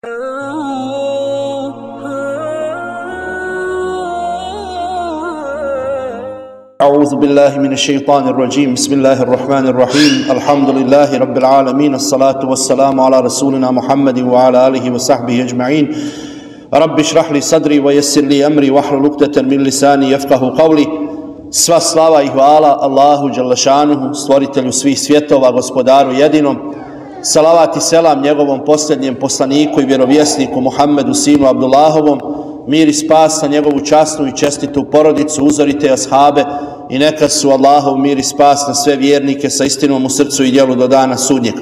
أعوذ بالله من الشيطان الرجيم بسم الله الرحمن الرحيم الحمد لله رب العالمين الصلاة والسلام على رسولنا محمد وعلى آله وصحبه أجمعين رب اشرح لي صدري ويسر لي أمري واحلل عقدة من لساني يفقهوا قولي. Sva slava i hvala Allahu dželešanuhu, stvoritelju svih svjetova, gospodaru jedinom. Salavat i selam njegovom posljednjem poslaniku i vjerovjesniku Muhammedu sinu Abdullahovom. Mir i spas na njegovu časnu i čestitu porodicu, uzorite ashabe i neka su Allahov mir i spas na sve vjernike sa istinom u srcu i djelu do dana sudnjeg.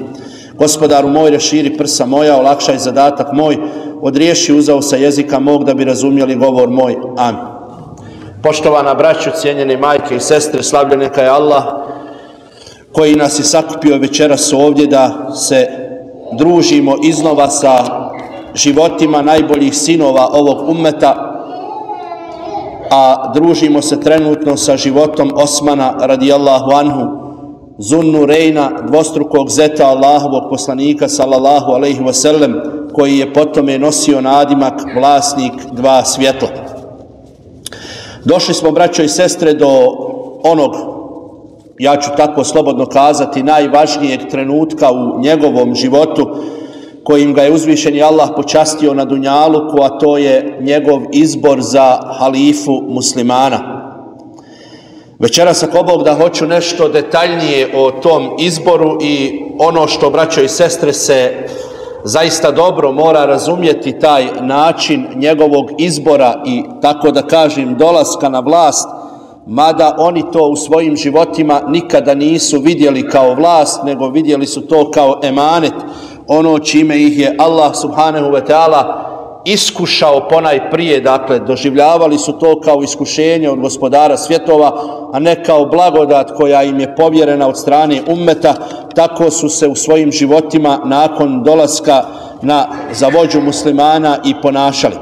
Gospodaru moj, raširi prsa moja, olakšaj zadatak moj, odriješi uzao sa jezika mog da bi razumjeli govor moj. Amin. Poštovana braćo, cijenjene majke i sestre, slavljen neka je Allah koji nas je sakupio večeras ovdje da se družimo iznova sa životima najboljih sinova ovog ummeta, a družimo se trenutno sa životom Osmana radijallahu anhu, Zunnu Rejna, dvostrukog zeta Allahovog poslanika sallallahu alejhi ve sellem, koji je potome nosio nadimak vlasnik dva svjetla. Došli smo, braćo i sestre, do onog, ja ću tako slobodno kazati, najvažnijeg trenutka u njegovom životu, kojim ga je uzvišeni Allah počastio na dunjaluku, a to je njegov izbor za halifu muslimana. Večeras, ako Bog da, hoću nešto detaljnije o tom izboru i ono što, braćo i sestre, se zaista dobro mora razumjeti, taj način njegovog izbora i, tako da kažem, dolaska na vlast, mada oni to u svojim životima nikada nisu vidjeli kao vlast, nego vidjeli su to kao emanet, ono čime ih je Allah subhanahu wa ta'ala iskušao ponajprije. Dakle, doživljavali su to kao iskušenje od gospodara svjetova, a ne kao blagodat koja im je povjerena od strane ummeta. Tako su se u svojim životima nakon dolaska za vođu muslimana i ponašali.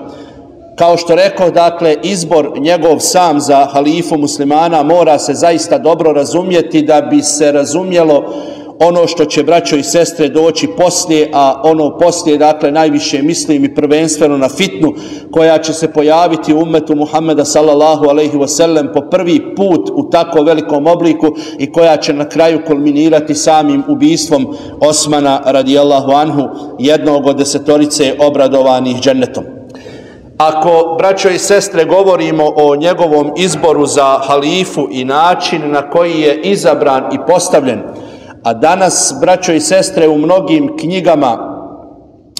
Kao što rekao, dakle, izbor njegov sam za halifu muslimana mora se zaista dobro razumjeti da bi se razumjelo ono što će, braćo i sestre, doći poslije, a ono poslije, dakle, najviše mislim i prvenstveno na fitnu koja će se pojaviti u ummetu Muhammeda sallallahu alejhi ve sellem po prvi put u tako velikom obliku i koja će na kraju kulminirati samim ubistvom Osmana radijallahu anhu, jednog od 10 obradovanih džennetom. Ako, braćo i sestre, govorimo o njegovom izboru za halifu i način na koji je izabran i postavljen, a danas, braćo i sestre, u mnogim knjigama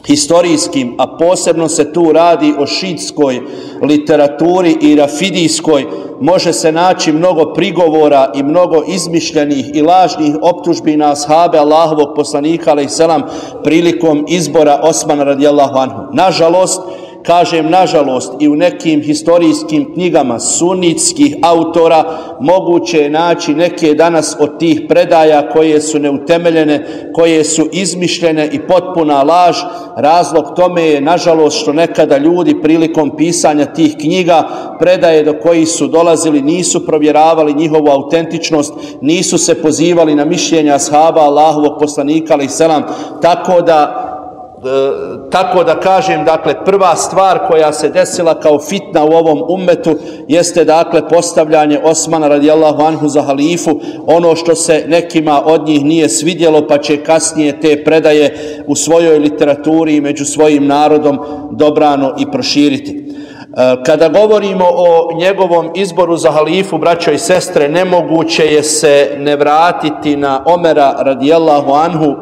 historijskim, a posebno se tu radi o šiitskoj literaturi i rafidijskoj, može se naći mnogo prigovora i mnogo izmišljenih i lažnih optužbi na ashabe Allahovog poslanika alejselam prilikom izbora Osmana radijallahu anhu. Nažalost, kažem nažalost, i u nekim historijskim knjigama sunitskih autora moguće je naći neke danas od tih predaja koje su neutemeljene, koje su izmišljene i potpuna laž. Razlog tome je, nažalost, što nekada ljudi prilikom pisanja tih knjiga predaje do kojih su dolazili nisu provjeravali njihovu autentičnost, nisu se pozivali na mišljenja ashaba Allahovog poslanika alejselam, tako da kažem, dakle, prva stvar koja se desila kao fitna u ovom ummetu jeste, dakle, postavljanje Osmana radijallahu anhu za halifu, ono što se nekima od njih nije svidjelo, pa će kasnije te predaje u svojoj literaturi i među svojim narodom dobrano i proširiti. Kada govorimo o njegovom izboru za halifu, braćo i sestre, nemoguće je se ne vratiti na Omera radijallahu anhu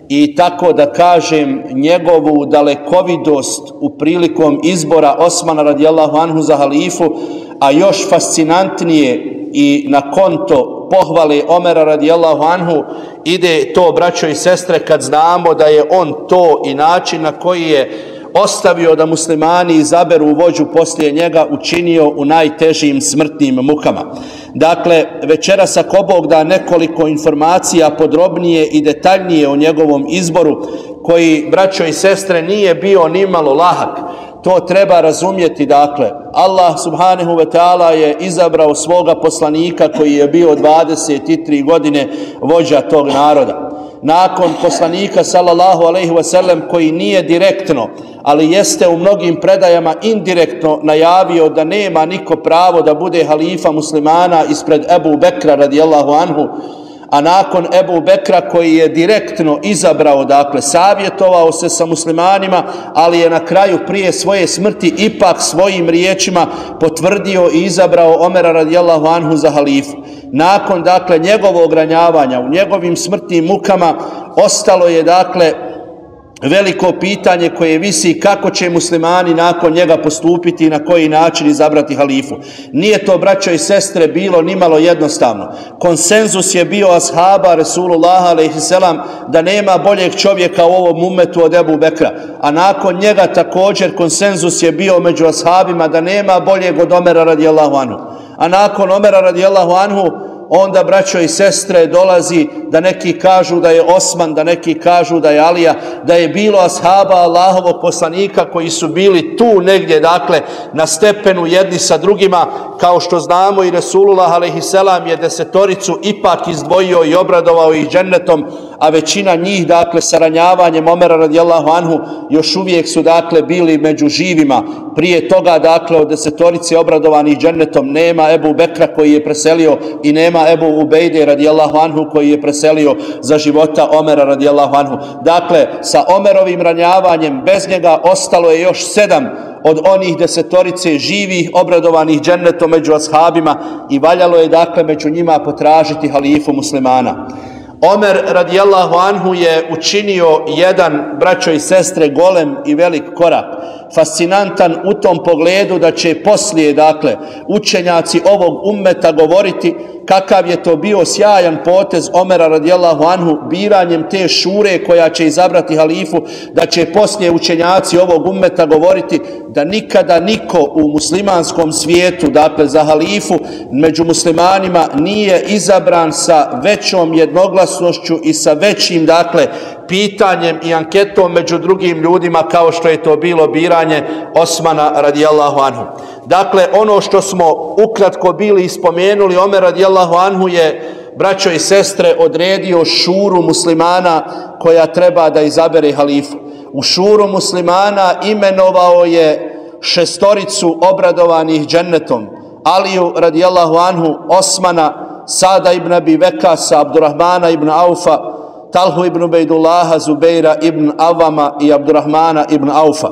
i, tako da kažem, njegovu dalekovidost u prilikom izbora Osmana radijallahu anhu za halifu, a još fascinantnije i na konto pohvale Omera radijallahu anhu ide to, braćo i sestre, kad znamo da je on to i način na koji je ostavio da muslimani izaberu vođu poslije njega učinio u najtežim smrtnim mukama. Dakle, večeras, ako Bog da, nekoliko informacija podrobnije i detaljnije o njegovom izboru, koji, braćo i sestre, nije bio nimalo lahak. to treba razumjeti. Dakle, Allah subhanahu wa ta'ala je izabrao svoga poslanika koji je bio 23 godine vođa tog naroda. Nakon poslanika sallallahu alejhi ve sellem, koji nije direktno, ali jeste u mnogim predajama indirektno najavio da nema niko pravo da bude halifa muslimana ispred Ebu Bekra radijallahu anhu, a nakon Ebu Bekra koji je direktno izabrao, dakle savjetovao se sa muslimanima, ali je na kraju prije svoje smrti ipak svojim riječima potvrdio i izabrao Omera radijallahu anhu za halifu. Nakon, dakle, njegovog ranjavanja, u njegovim smrtnim mukama, ostalo je, dakle, veliko pitanje koje visi kako će muslimani nakon njega postupiti i na koji način izabrati halifu. Nije to, braćo i sestre, bilo nimalo jednostavno. Konsenzus je bio ashaba Resulullaha alejhiselam da nema boljeg čovjeka u ovom ummetu od Ebu Bekra, a nakon njega također konsenzus je bio među ashabima da nema boljeg od Omera radijallahu anhu. A nakon Omera radijallahu anhu onda, braćo i sestre, dolazi da neki kažu da je Osman, da neki kažu da je Alija, da je bilo ashaba Allahovog poslanika koji su bili tu negdje, dakle, na stepenu jedni sa drugima. Kao što znamo, i Resulullah alejhiselam je 10 ipak izdvojio i obradovao ih džennetom, a većina njih, dakle, sa ranjavanjem Omera radijallahu anhu još uvijek su, dakle, bili među živima. Prije toga, dakle, od 10 obradovanih džennetom nema Ebu Bekra koji je preselio i nema Ebu Ubejde radijallahu anhu koji je preselio za života Omera radijallahu anhu. Dakle, sa Omerovim ranjavanjem bez njega ostalo je još 7 od onih 10 živih obradovanih džennetom među ashabima i valjalo je, dakle, među njima potražiti halifu muslimana. Omer radijallahu anhu je učinio jedan, braćo i sestre, golem i velik korak, fascinantan u tom pogledu da će poslije, dakle, učenjaci ovog ummeta govoriti kakav je to bio sjajan potez Omera radijallahu anhu biranjem te šure koja će izabrati halifu, da će poslije učenjaci ovog ummeta govoriti da nikada niko u muslimanskom svijetu, dakle, za halifu među muslimanima nije izabran sa većom jednoglasnošću i sa većim, dakle, pitanjem i anketom među drugim ljudima kao što je to bilo biranje Osmana radijallahu anhu. Dakle, ono što smo ukratko bili ispomenuli, Omer radijallahu anhu je, braćo i sestre, odredio šuru muslimana koja treba da izabere halifu. U šuru muslimana imenovao je 6 obradovanih džennetom: Aliju radijallahu anhu, Osmana, Sada ibn Abi Vekasa, Abdurrahmana ibn Aufa, Talhu ibn Ubejdullaha, Zubeira ibn Avama i Abdurrahmana ibn Aufa.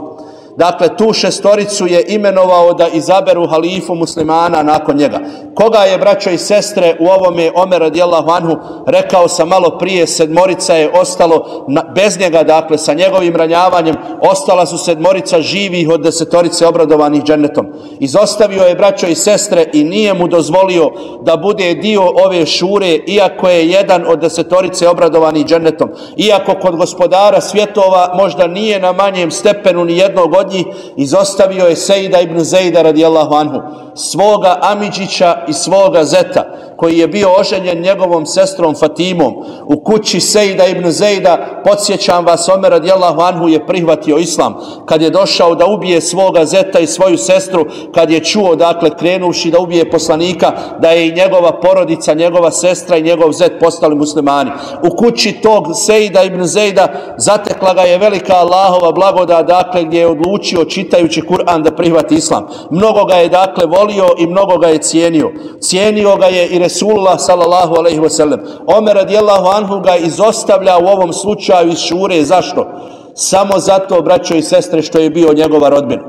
Dakle, tu 6 je imenovao da izaberu halifu muslimana nakon njega. Koga je, braćo i sestre, u ovome Omer radijallahu anhu, rekao sam malo prije, 7 je ostalo bez njega, dakle, sa njegovim ranjavanjem, ostala su 7 živih od 10 obradovanih džennetom. Izostavio je, braćo i sestre, i nije mu dozvolio da bude dio ove šure, iako je jedan od 10 obradovanih džennetom. Iako kod gospodara svjetova možda nije na manjem stepenu ni jednog od njih, izostavio je Sejda ibn Zejda radijallahu anhu, svoga amidžića i svoga zeta, koji je bio oženjen njegovom sestrom Fatimom. U kući Sejda ibn Zejda, podsjećam vas, Omer radijallahu anhu je prihvatio islam. Kad je došao da ubije svoga zeta i svoju sestru, kad je čuo, dakle, krenuvši da ubije poslanika, da je i njegova porodica, njegova sestra i njegov zet postali muslimani. U kući tog Sejda ibn Zejda zatekla ga je velika Allahova blagodat, dakle, gdje je odlučio, čitajući Kur'an, da prihvati islam. Mnogo ga je, dakle, volio i mnogo ga je cijenio. Cijenio ga je i Resulullah sallallahu alejhi ve sellem. Omer radijallahu anhu ga izostavlja u ovom slučaju iz šure. Zašto? Samo zato, braćo i sestre, što je bio njegova rodbina.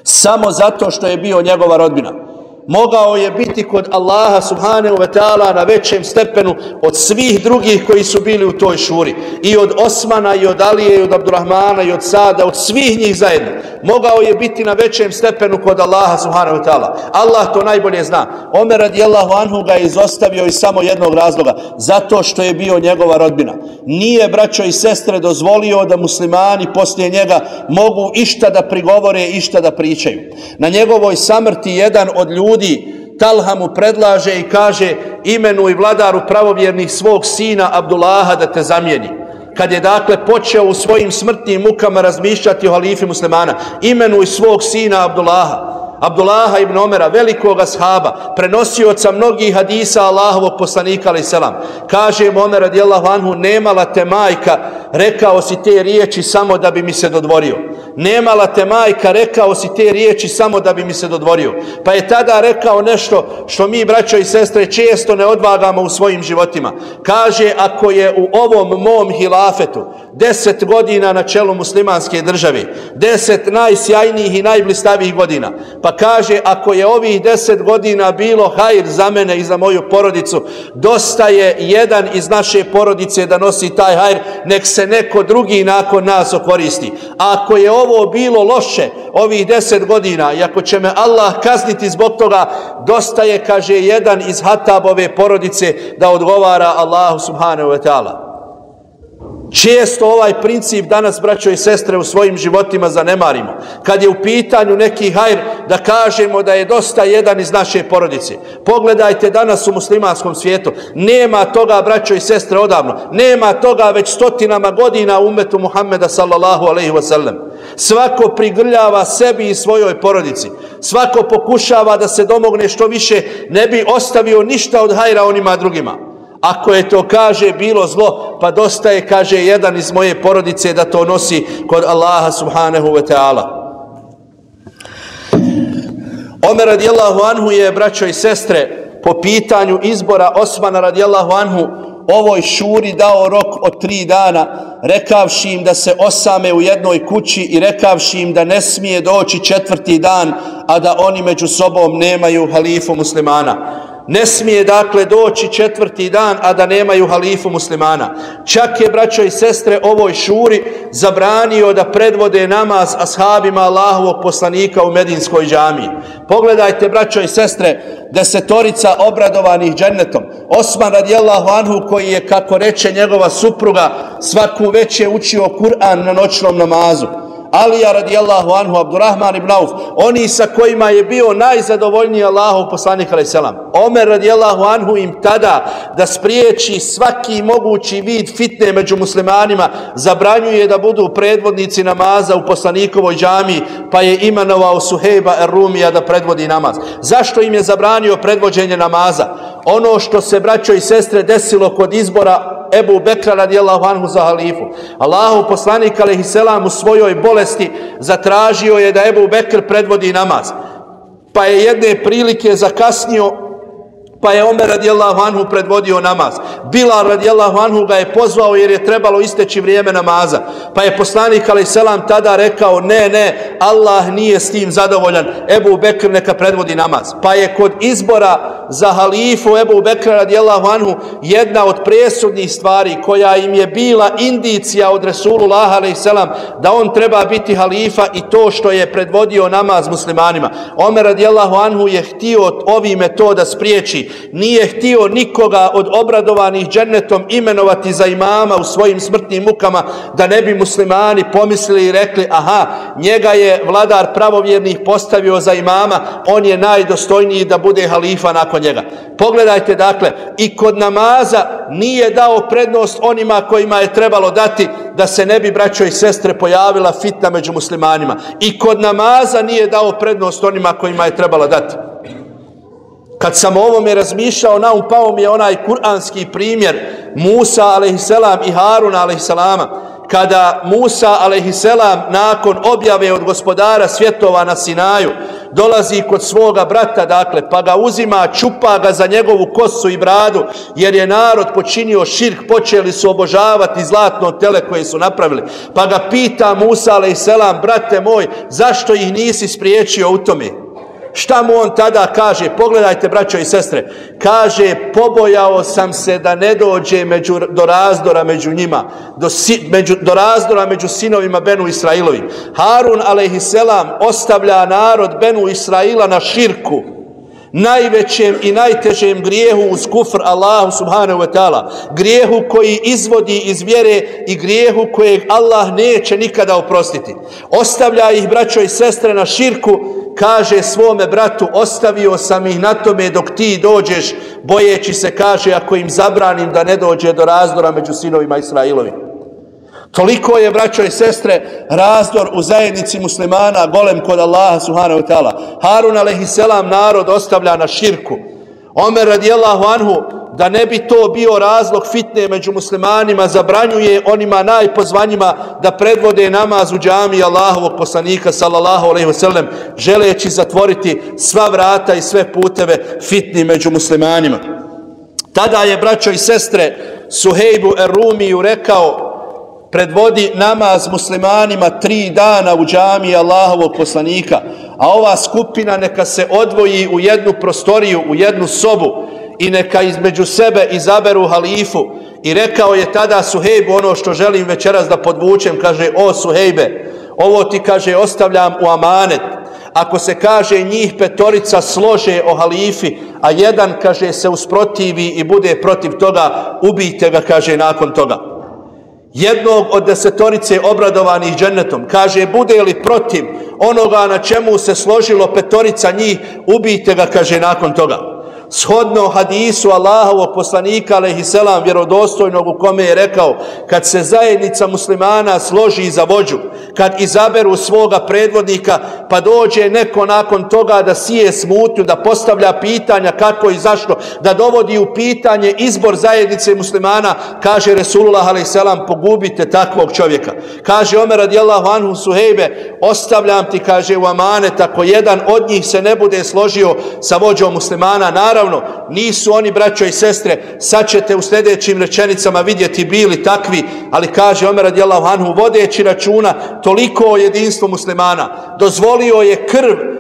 Samo zato što je bio njegova rodbina. Mogao je biti kod Allaha subhanahu wa ta'ala na većem stepenu od svih drugih koji su bili u toj šuri. I od Osmana, i od Alije, i od Abdurrahmana, i od Sada, od svih njih zajedno. Mogao je biti na većem stepenu kod Allaha subhanahu wa ta'ala. Allah to najbolje zna. Omer radijallahu anhu ga je izostavio iz samo jednog razloga. Zato što je bio njegova rodbina. Nije, braćo i sestre, dozvolio da muslimani poslije njega mogu išta da prigovore, išta da pričaju. Na njegovoj samrti jedan od ljudi, Talha, mu predlaže i kaže: imenuj vladaru pravovjernih svog sina Abdullaha da te zamijeni. kad je dakle počeo u svojim smrtnim mukama razmišljati o halifi muslimana, imenuj svog sina Abdullaha ibn Omera, velikog ashaba, prenosioca mnogih hadisa Allahovog poslanika alejhi selam. Kaže mu Omer radijallahu anhu, nemala te majka, rekao si te riječi samo da bi mi se dodvorio. Nemala te majka, rekao si te riječi samo da bi mi se dodvorio. Pa je tada rekao nešto što mi, braćo i sestre, često ne odvagamo u svojim životima. Kaže, ako je u ovom mom hilafetu 10 godina na čelu muslimanske države, 10 najsjajnijih i najblistavijih godina, pa kaže, ako je ovih 10 godina bilo hajr za mene i za moju porodicu, dosta je jedan iz naše porodice da nosi taj hajr, nek se neko drugi nakon nas okoristi. A ako je ovo bilo loše, ovih 10 godina, i ako će me Allah kazniti zbog toga, dosta je, kaže, jedan iz Hatabove porodice da odgovara Allahu subhanahu wa ta'ala. Često ovaj princip danas, braćo i sestre, u svojim životima zanemarimo. Kad je u pitanju neki hajr, da kažemo da je dosta jedan iz naše porodice. Pogledajte danas u muslimanskom svijetu. Nema toga, braćo i sestre, odavno. Nema toga već stotinama godina u ummetu Muhammeda sallallahu alejhi ve sellem. Svako prigrljava sebi i svojoj porodici. Svako pokušava da se domogne što više, ne bi ostavio ništa od hajra onima drugima. Ako je to, kaže, bilo zlo, pa dosta je, kaže, jedan iz moje porodice da to nosi kod Allaha subhanahu wa ta'ala. Omer radijallahu anhu je, braćo i sestre, po pitanju izbora Osmana radijallahu anhu ovoj šuri dao rok od 3 dana, rekavši im da se osame u jednoj kući i rekavši im da ne smije doći 4. dan, a da oni među sobom nemaju halifu muslimana. Ne smije, dakle, doći 4. dan, a da nemaju halifu muslimana. Čak je, braćo i sestre, ovoj šuri zabranio da predvode namaz ashabima Allahovog poslanika u Medinskoj džamiji. Pogledajte, braćo i sestre, 10 obradovanih džennetom. Osman radijallahu anhu, koji je, kako reče njegova supruga, svaku već je učio Kur'an na noćnom namazu. Alija radijallahu anhu, Abdurrahman ibn Auf, oni sa kojima je bio najzadovoljniji Allahov poslanik alejhi selam. Omer radijallahu anhu im tada, da spriječi svaki mogući vid fitne među muslimanima, zabranjuje da budu predvodnici namaza u poslanikovoj džamiji, pa je imenovao Suhejba er-Rumija da predvodi namaz. Zašto im je zabranio predvođenje namaza? Ono što se, braćo i sestre, desilo kod izbora Ebu Bekra radijallahu anhu za halifu. Allahov poslanik alejhi selam u svojoj bolesti zatražio je da Ebu Bekr predvodi namaz. Pa je jedne prilike zakasnio, pa je Omer radijallahu anhu predvodio namaz. Bilal radijallahu anhu ga je pozvao jer je trebalo isteći vrijeme namaza. Pa je poslanik alejhi selam tada rekao, ne, Allah nije s tim zadovoljan, Ebu Bekr neka predvodi namaz. Pa je kod izbora za halifu Ebu Bekra radijallahu anhu jedna od presudnih stvari koja im je bila indicija od Resulullah alejhi selam da on treba biti halifa i to što je predvodio namaz muslimanima. Omer radijallahu anhu je htio ovime to da spriječi. Nije htio nikoga od obradovanih džennetom imenovati za imama u svojim smrtnim mukama, da ne bi muslimani pomislili i rekli, aha, njega je vladar pravovjernih postavio za imama, on je najdostojniji da bude halifa nakon njega. Pogledajte, dakle, i kod namaza nije dao prednost onima kojima je trebalo dati, da se ne bi, braćo i sestre, pojavila fitna među muslimanima. I kod namaza nije dao prednost onima kojima je trebalo dati. Kad sam o ovome razmišljao, na um pao mi je onaj kuranski primjer Musa alejhiselam i Haruna alejhiselama. Kada Musa alejhiselam nakon objave od gospodara svjetova na Sinaju dolazi kod svoga brata, dakle, pa ga uzima, čupa ga za njegovu kosu i bradu, jer je narod počinio širk, počeli su obožavati zlatno tele koje su napravili. Pa ga pita Musa alejhiselam, brate moj, zašto ih nisi spriječio u tome? Šta mu on tada kaže? Pogledajte, braćo i sestre. Kaže, pobojao sam se da ne dođe do razdora među njima, do razdora među sinovima Benu Israilovim. Harun alejhiselam ostavlja narod Benu Israila na širku, najvećem i najtežem grijehu uz kufr Allahu subhanahu wa ta'ala, grijehu koji izvodi iz vjere i grijehu kojeg Allah neće nikada oprostiti. Ostavlja ih, braćo i sestre, na širku. Kaže svome bratu, ostavio sam ih na tome dok ti dođeš, bojeći se, kaže, ako im zabranim da ne dođe do razdora među sinovima Israilovim. Toliko je, braćo i sestre, razdor u zajednici muslimana golem kod Allaha subhanahu wa ta'ala. Harun alejhiselam narod ostavlja na širku. Omer radijallahu anhu, da ne bi to bio razlog fitne među muslimanima, zabranjuje onima najpozvanjima da predvode namaz u džamiji Allahovog poslanika sallallahu alejhi ve sellem, želeći zatvoriti sva vrata i sve puteve fitni među muslimanima. Tada je, braćo i sestre, Suhejbu er-Rumiju rekao: predvodi namaz muslimanima 3 dana u džamiji Allahovog poslanika, a ova skupina neka se odvoji u jednu prostoriju, u jednu sobu i neka između sebe izaberu halifu. I rekao je tada Suhejbu ono što želim večeras da podvučem, kaže: o Suhejbe, ovo ti, kaže, ostavljam u amanet. Ako se, kaže, njih 5 slože o halifi, a jedan, kaže, se usprotivi i bude protiv toga, ubijte ga, kaže, nakon toga. Jednog od 10 obradovanih džennetom, kaže, bude li protiv onoga na čemu se složilo 5 njih, ubijte ga, kaže, nakon toga. Shodno hadisu Allahovog poslanika alejhiselam vjerodostojnog, u kome je rekao: kad se zajednica muslimana složi za vođu, kad izaberu svoga predvodnika, pa dođe neko nakon toga da sije smutnju, da postavlja pitanja kako i zašto, da dovodi u pitanje izbor zajednice muslimana, kaže Resulullah alejhiselam: pogubite takvog čovjeka. Kaže Omer radijallahu anhu: Suhejbe, ostavljam ti, kaže, u amanet, ako jedan od njih se ne bude složio sa vođom muslimana. Naravno, nisu oni, braćo i sestre, sad ćete u sljedećim rečenicama vidjeti, bili takvi, ali kaže Omer radijallahu anhu, vodeći računa toliko o jedinstvu muslimana, dozvolio je krv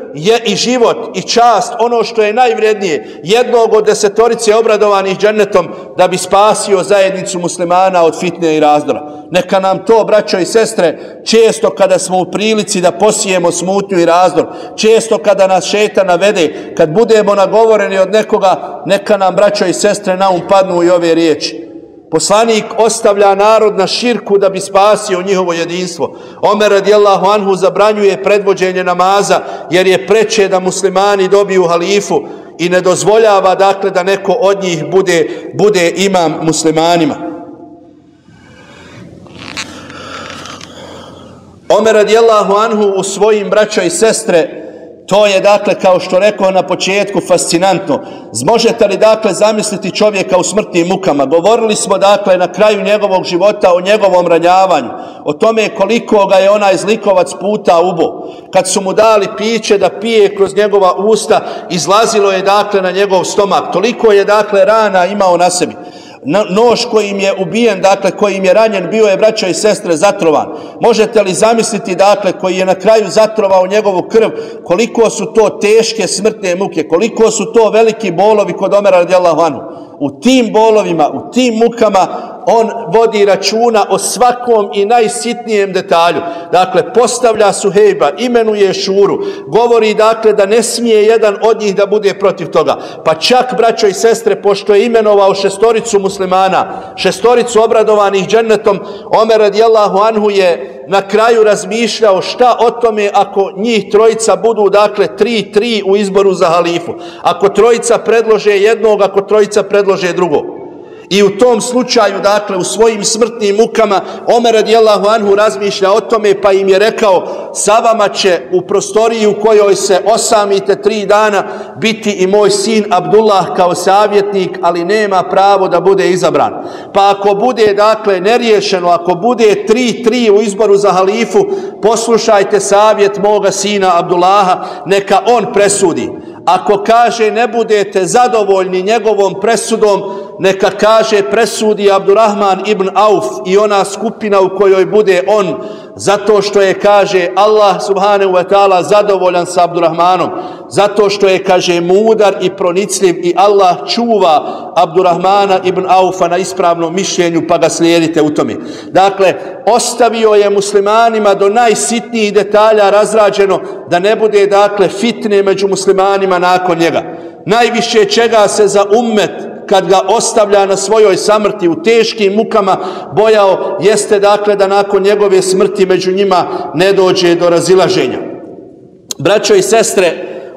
i život i čast, ono što je najvrednije, jednog od 10 obradovanih džennetom, da bi spasio zajednicu muslimana od fitne i razdora. Neka nam to, braćo i sestre, često kada smo u prilici da posijemo smutnju i razdor, često kada nas šejtan navede, kad budemo nagovoreni od nekoga, neka nam, braćo i sestre, na um padnu i ove riječi: poslanik ostavlja narod na širku da bi spasio njihovo jedinstvo. Omer radijallahu anhu zabranjuje predvođenje namaza, jer je preče da muslimani dobiju halifu, i ne dozvoljava, dakle, da neko od njih bude imam muslimanima. Omer radijallahu anhu u svojim, braćo i sestre, to je, dakle, kao što rekao na početku, fascinantno. Možete li, dakle, zamisliti čovjeka u smrtnim mukama? Govorili smo, dakle, na kraju njegovog života o njegovom ranjavanju, o tome koliko ga je onaj zlikovac puta ubo. Kad su mu dali piće da pije kroz njegova usta, izlazilo je, dakle, na njegov stomak. Toliko je, dakle, rana imao na sebi. Nož kojim je ubijen, dakle, kojim je ranjen, bio je, braćo i sestre, zatrovan. Možete li zamisliti, dakle, koji je na kraju zatrovao njegovu krv, koliko su to teške smrtne muke, koliko su to veliki bolovi kod Omera radijallahu anhu. U tim bolovima, u tim mukama, on vodi računa o svakom i najsitnijem detalju. Dakle, postavlja Suhejba, imenuje šuru, govori, dakle, da ne smije jedan od njih da bude protiv toga. Pa čak, braćo i sestre, pošto je imenovao 6 muslimana, 6 obradovanih džennetom, Omer radijallahu anhu je na kraju razmišljao šta o tome ako njih 3 budu, dakle, 3-3 u izboru za halifu. Ako 3 predlože jednog, ako 3 predlože drugog. I u tom slučaju, dakle, u svojim smrtnim mukama, Omer radijallahu anhu razmišlja o tome, pa im je rekao: sa vama će u prostoriji u kojoj se osamite 3 dana biti i moj sin Abdullah kao savjetnik, ali nema pravo da bude izabran. Pa ako bude, dakle, neriješeno, ako bude 3-3 u izboru za halifu, poslušajte savjet moga sina Abdullaha, neka on presudi. Ako, kaže, ne budete zadovoljni njegovom presudom, neka, kaže, presudi Abdurrahman ibn Auf i ona skupina u kojoj bude on, zato što je, kaže, Allah subhanahu wa ta'ala zadovoljan sa Abdurrahmanom, zato što je, kaže, mudar i pronicljiv i Allah čuva Abdurrahmana ibn Aufa na ispravnom mišljenju, pa ga slijedite u tome. Dakle, ostavio je muslimanima do najsitnijih detalja razrađeno da ne bude, dakle, fitne među muslimanima nakon njega. Najviše čega se za ummet, kad ga ostavlja na svojoj samrti u teškim mukama, bojao, jeste, dakle, da nakon njegove smrti među njima ne dođe do razilaženja. Braćo i sestre,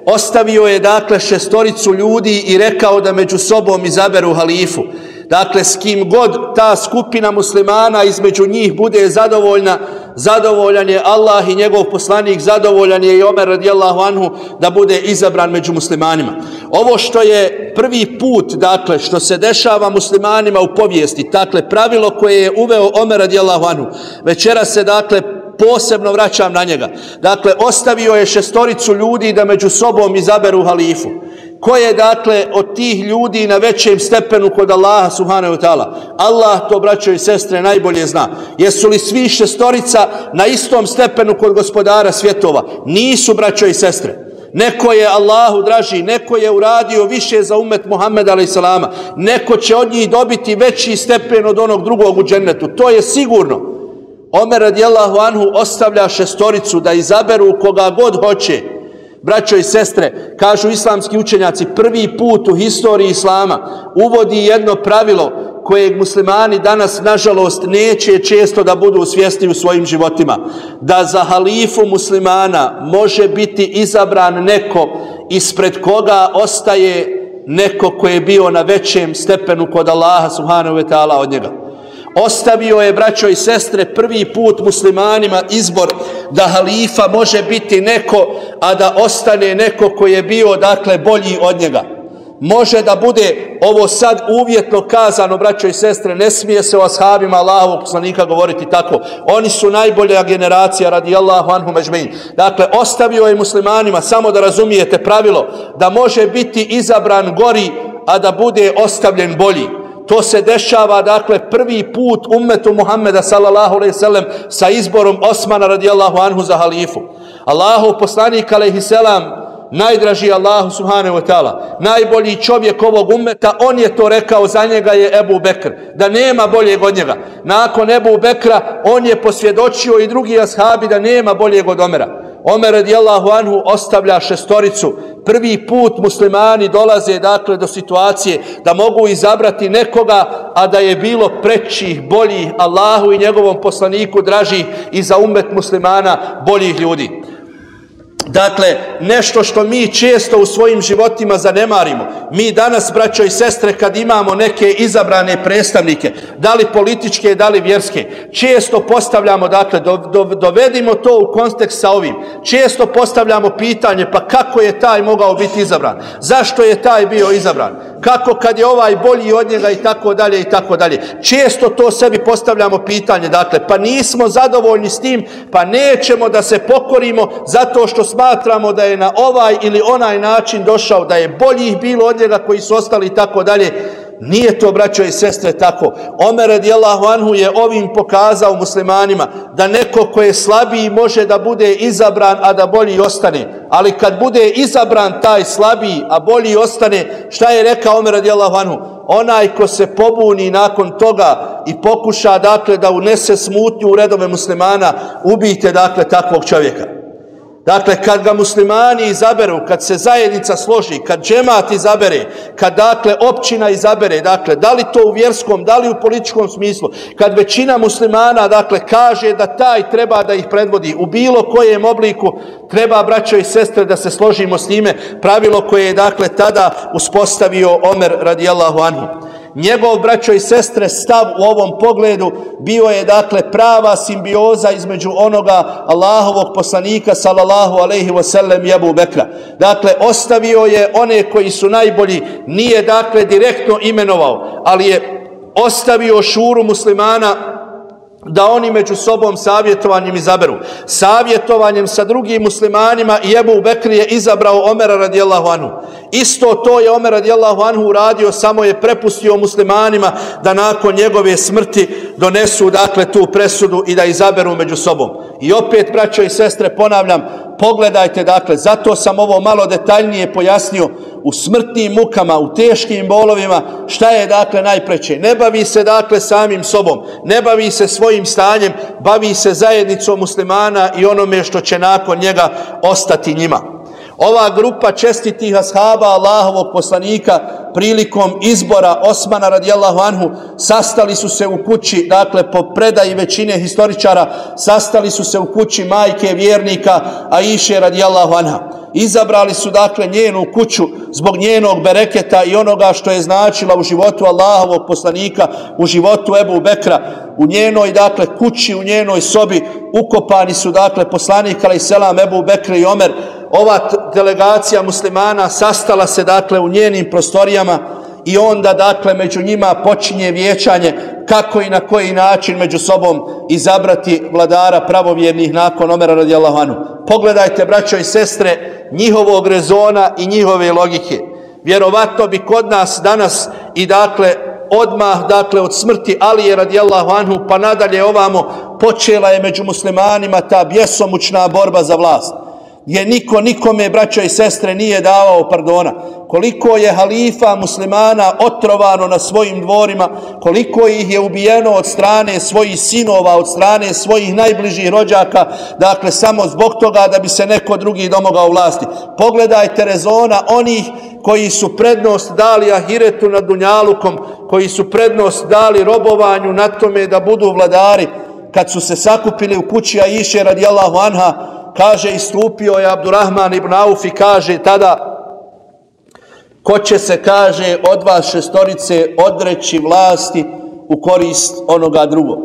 ostavio je, dakle, 6 ljudi i rekao da među sobom izaberu halifu. Dakle, s kim god ta skupina muslimana između njih bude zadovoljna, zadovoljan je Allah i njegov poslanik, zadovoljan je i Omer radijallahu anhu da bude izabran među muslimanima. Ovo što je prvi put, dakle, što se dešava muslimanima u povijesti, dakle, pravilo koje je uveo Omer radijallahu anhu, večeras se, dakle, posebno vraćam na njega. Dakle, ostavio je 6 ljudi da među sobom izaberu halifu. Ko je, dakle, od tih ljudi na većem stepenu kod Allaha subhanahu wa ta'ala? Allah to, braćo i sestre, najbolje zna. Jesu li svi 6 na istom stepenu kod gospodara svjetova? Nisu, braćo i sestre. Neko je Allahu draži, neko je uradio više za ummet Muhammeda a.s. Neko će od njih dobiti veći stepen od onog drugog u džennetu. To je sigurno. Omer radijallahu anhu ostavlja 6 da izaberu koga god hoće. Braćo i sestre, kažu islamski učenjaci, prvi put u historiji islama uvodi jedno pravilo kojeg muslimani danas, nažalost, neće često da budu svjesni u svojim životima. Da za halifu muslimana može biti izabran neko ispred koga ostaje neko koji je bio na većem stepenu kod Allaha subhanahu wa ta'ala od njega. Ostavio je, braćo i sestre, prvi put muslimanima izbor da halifa može biti neko, a da ostane neko koji je bio, dakle, bolji od njega. Može da bude, ovo sad uvjetno kazano, braćo i sestre, ne smije se o ashabima Allahovog poslanika govoriti tako. Oni su najbolja generacija radijallahu anhum ejma'in. Dakle, ostavio je muslimanima, samo da razumijete pravilo, da može biti izabran gori, a da bude ostavljen bolji. To se dešava, dakle, prvi put ummetu Muhammeda sallallahu alejhi ve sellem sa izborom Osmana radijallahu anhu za halifu. Allahov poslanik alejhi selam, najdraži Allahu subhanahu wa ta'ala, najbolji čovjek ovog ummeta, on je to rekao, za njega je Ebu Bekr, da nema boljeg od njega. Nakon Ebu Bekra on je posvjedočio i drugi ashabi da nema boljeg od Omera. Omer radijallahu anhu ostavlja 6. Prvi put muslimani dolaze, dakle, do situacije da mogu izabrati nekoga, a da je bilo prećih, boljih, Allahu i njegovom poslaniku dražih i za ummet muslimana boljih ljudi. Dakle, nešto što mi često u svojim životima zanemarimo. Mi danas, braćo i sestre, kad imamo neke izabrane predstavnike, da li političke, da li vjerske, često postavljamo, dakle, dovedimo to u kontekst sa ovim. Često postavljamo pitanje, pa kako je taj mogao biti izabran? Zašto je taj bio izabran? Kako kad je ovaj bolji od njega i tako dalje i tako dalje. Često to sebi postavljamo pitanje, dakle, pa nismo zadovoljni s tim, pa nećemo da se pokorimo zato što smatramo da je na ovaj ili onaj način došao, da je boljih bilo od njega koji su ostali i tako dalje. Nije to, braćo i sestre, tako. Omer radijallahu anhu je ovim pokazao muslimanima da neko ko je slabiji može da bude izabran, a da bolji ostane. Ali kad bude izabran taj slabiji, a bolji ostane, šta je rekao Omer radijallahu anhu? Onaj ko se pobuni nakon toga i pokuša, dakle, da unese smutnju u redove muslimana, ubijte, dakle, takvog čovjeka. Dakle, kad ga muslimani izaberu, kad se zajednica složi, kad džemat izabere, kad, dakle, općina izabere, dakle, da li to u vjerskom, da li u političkom smislu, kad većina muslimana, dakle, kaže da taj treba da ih predvodi u bilo kojem obliku, treba, braćo i sestre, da se složimo s njime, pravilo koje je, dakle, tada uspostavio Omer radijallahu anhu. Njegov, braćo i sestre, stav u ovom pogledu bio je, dakle, prava simbioza između onoga Allahovog poslanika sallallahu alejhi ve sellem i Ebu Bekra. Dakle, ostavio je one koji su najbolji, nije, dakle, direktno imenovao, ali je ostavio šuru muslimana da oni među sobom savjetovanjem izaberu. Savjetovanjem sa drugim muslimanima i Ebu Bekr je izabrao Omera radijallahu anhu. Isto to je Omer radijallahu anhu uradio, samo je prepustio muslimanima da nakon njegove smrti donesu, dakle, tu presudu i da izaberu među sobom. I opet, braćo i sestre, ponavljam, pogledajte, dakle, zato sam ovo malo detaljnije pojasnio, u smrtnim mukama, u teškim bolovima, šta je, dakle, najpreće. Ne bavi se, dakle, samim sobom, ne bavi se svojim stanjem, bavi se zajednicom muslimana i onome što će nakon njega ostati njima. Ova grupa čestitih ashaba Allahovog poslanika prilikom izbora Osmana radijallahu anhu sastali su se u kući, dakle, po predaji većine historičara, sastali su se u kući majke vjernika Aiše radijallahu anha. Izabrali su dakle njenu kuću zbog njenog bereketa i onoga što je značila u životu Allahovog poslanika, u životu Ebu Bekra. U njenoj dakle kući, u njenoj sobi ukopani su dakle poslanik alejselam, Ebu Bekr i Omer. Ova delegacija muslimana sastala se dakle u njenim prostorijama i onda dakle među njima počinje vijećanje kako i na koji način među sobom izabrati vladara pravovjernih nakon Omera radijallahu anhu. Pogledajte, braćo i sestre, njihovog rezona i njihove logike. Vjerovatno bi kod nas danas i dakle odmah dakle od smrti Alije radijallahu anhu pa nadalje ovamo počela je među muslimanima ta bjesomučna borba za vlast, gdje niko nikome, braćo i sestre, nije davao pardona. Koliko je halifa muslimana otrovano na svojim dvorima, koliko ih je ubijeno od strane svojih sinova, od strane svojih najbližih rođaka, dakle samo zbog toga da bi se neko drugi domogao vlasti. Pogledajte rezona onih koji su prednost dali ahiretu nad dunjalukom, koji su prednost dali robovanju na tome da budu vladari. Kad su se sakupili u kući Aiše radijallahu anha, kaže, istupio je Abdurrahman ibn Auf i kaže tada: ko će se, kaže, od vas šestorice odreći vlasti u korist onoga drugog.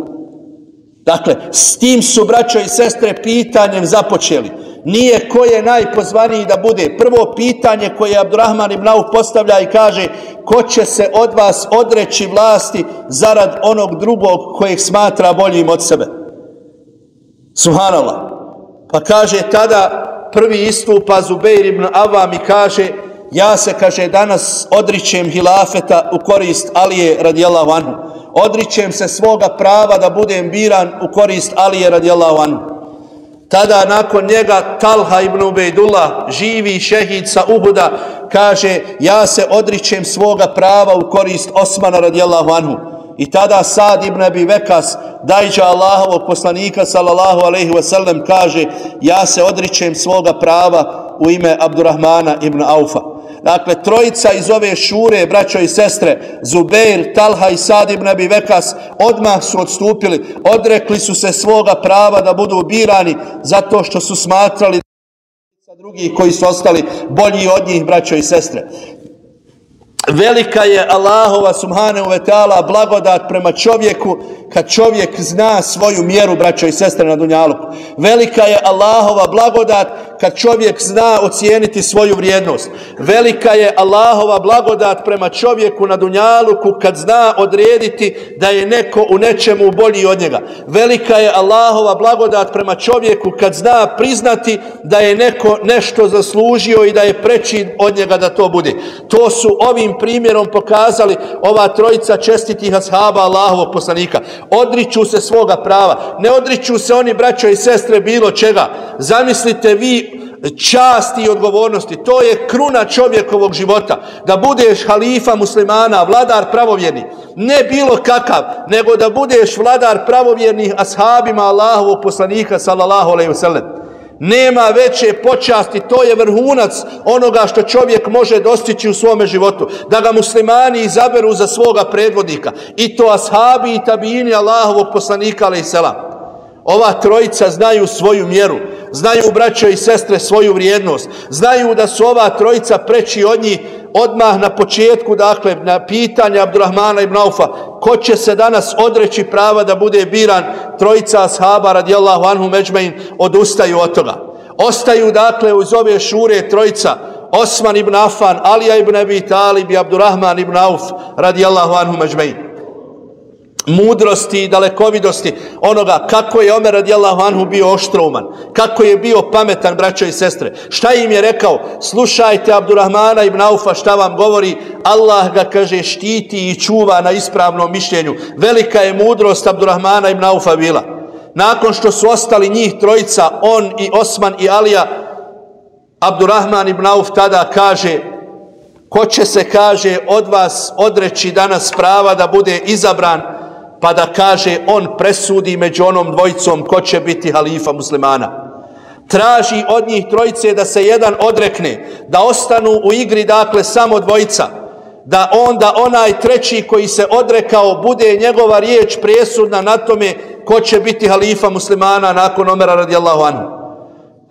Dakle, s tim su, braćo i sestre, pitanjem započeli. Nije ko je najpozvaniji da bude. Prvo pitanje koje Abdurrahman ibn Auf postavlja i kaže: ko će se od vas odreći vlasti zarad onog drugog kojeg smatra boljim od sebe. Subhanallah. Pa kaže tada prvi istupa Zubeir ibn Avam i kaže: ja se, kaže, danas odričem hilafeta u korist Alije radijallahu anhu. Odričem se svoga prava da budem biran u korist Alije radijallahu anhu. Tada nakon njega Talha ibn Ubejdullah, živi šehid sa Uhuda, kaže: ja se odričem svoga prava u korist Osmana radijallahu anhu. I tada Sad ibn Abi Vekas, dajđa Allahovog poslanika sallallahu alejhi ve sellem, kaže: ja se odričem svoga prava u ime Abdurrahmana ibn Aufa. Dakle, trojica iz ove šure, braćo i sestre, Zubeir, Talha i Sad ibn Abi Vekas, odmah su odstupili, odrekli su se svoga prava da budu birani zato što su smatrali da drugih koji su ostali bolji od njih, braćo i sestre. Velika je Allahova subhanahu wa ta'ala blagodat prema čovjeku kad čovjek zna svoju mjeru, braćo i sestre, na dunjaluku. Velika je Allahova blagodat kad čovjek zna ocijeniti svoju vrijednost. Velika je Allahova blagodat prema čovjeku na dunjaluku kad zna odrediti da je neko u nečemu bolji od njega. Velika je Allahova blagodat prema čovjeku kad zna priznati da je neko nešto zaslužio i da je preči od njega da to bude. To su ovim primjerom pokazali ova trojica čestitih ashaba Allahovog poslanika. Odriču se svoga prava. Ne odriču se oni, braćo i sestre, bilo čega. Zamislite vi časti i odgovornosti. To je kruna čovjekovog života. Da budeš halifa muslimana, vladar pravovjerni. Ne bilo kakav, nego da budeš vladar pravovjernih ashabima Allahovog poslanika sallallahu alejhi ve sellem. Nema veće počasti, to je vrhunac onoga što čovjek može dostići u svome životu. Da ga muslimani izaberu za svoga predvodnika. I to ashabi i tabini Allahovog poslanika alejselam. Ova trojica znaju svoju mjeru. Znaju, braćo i sestre, svoju vrijednost. Znaju da su ova trojica preči od njih. Odmah na početku, dakle, na pitanje Abdurrahmana ibn Aufa, ko će se danas odreći prava da bude biran, trojica ashaba radijallahu anhum ecmain odustaju od toga. Ostaju, dakle, uz ove šure trojica: Osman ibn Affan, Alija ibn Abi Talib i Abdurrahman ibn Auf radijallahu anhum ecmain. Mudrosti i dalekovidosti onoga kako je Omer radijallahu anhu bio oštrouman, kako je bio pametan, braćo i sestre. Šta im je rekao? Slušajte Abdurrahmana ibn Aufa šta vam govori. Allah ga, kaže, štiti i čuva na ispravnom mišljenju. Velika je mudrost Abdurrahmana ibn Aufa bila. Nakon što su ostali njih trojica, on i Osman i Alija, Abdurrahman ibn Auf tada kaže: ko će se, kaže, od vas odreći danas prava da bude izabran, pa da, kaže, on presudi među onom dvojicom ko će biti halifa muslimana. Traži od njih trojice da se jedan odrekne, da ostanu u igri, dakle, samo dvojica, da onda onaj treći koji se odrekao bude njegova riječ presudna na tome ko će biti halifa muslimana nakon Omera radijallahu anhu.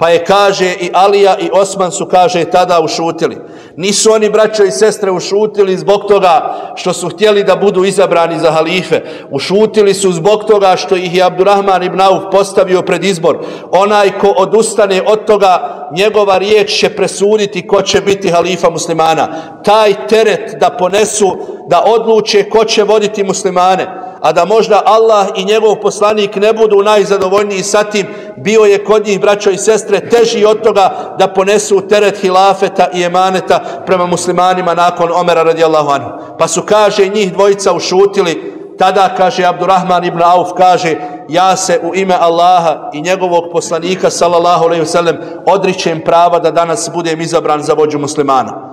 Pa je, kaže, i Alija i Osman su, kaže, tada ušutili. Nisu oni, braćo i sestre, ušutili zbog toga što su htjeli da budu izabrani za halife. Ušutili su zbog toga što ih je Abdurrahman ibn Auf postavio pred izbor. Onaj ko odustane od toga, njegova riječ će presuditi ko će biti halifa muslimana. Taj teret da ponesu, da odluče ko će voditi muslimane, a da možda Allah i njegov poslanik ne budu najzadovoljniji sa tim, bio je kod njih, braćo i sestre, teži od toga da ponesu teret hilafeta i emaneta prema muslimanima nakon Omera radijallahu anhu. Pa su, kaže, njih dvojica ušutili. Tada, kaže, Abdurrahman ibn Auf, kaže, ja se u ime Allaha i njegovog poslanika sallallahu alejhi ve sellem odričem prava da danas budem izabran za vođu muslimana.